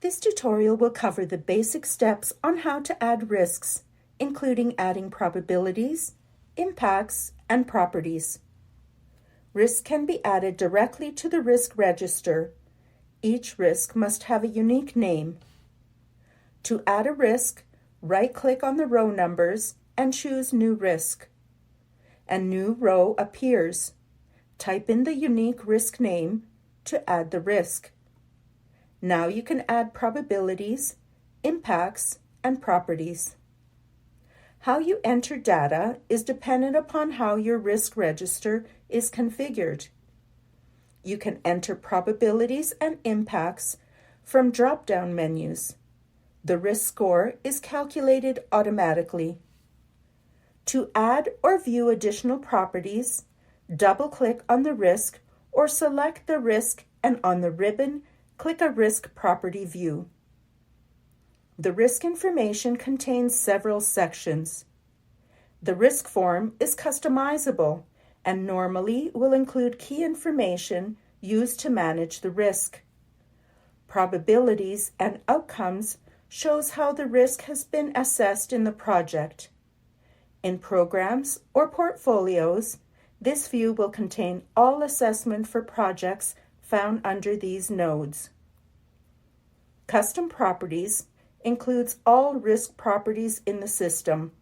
This tutorial will cover the basic steps on how to add risks, including adding probabilities, impacts, and properties. Risks can be added directly to the risk register. Each risk must have a unique name. To add a risk, right-click on the row numbers and choose New Risk. A new row appears. Type in the unique risk name to add the risk. Now you can add probabilities, impacts, and properties. How you enter data is dependent upon how your risk register is configured. You can enter probabilities and impacts from drop-down menus. The risk score is calculated automatically. To add or view additional properties, double-click on the risk or select the risk, and on the ribbon, click a Risk Property View. The risk information contains several sections. The risk form is customizable and normally will include key information used to manage the risk. Probabilities and outcomes shows how the risk has been assessed in the project. In programs or portfolios, this view will contain all assessment for projects found under these nodes. Custom Properties includes all risk properties in the system.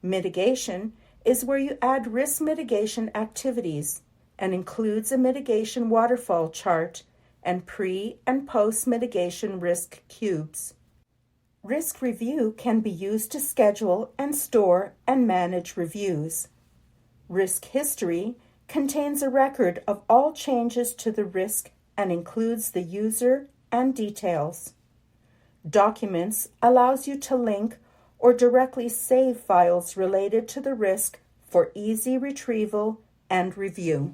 Mitigation is where you add risk mitigation activities and includes a mitigation waterfall chart and pre- and post-mitigation risk cubes. Risk Review can be used to schedule and store and manage reviews. Risk History contains a record of all changes to the risk and includes the user and details. Documents allows you to link or directly save files related to the risk for easy retrieval and review.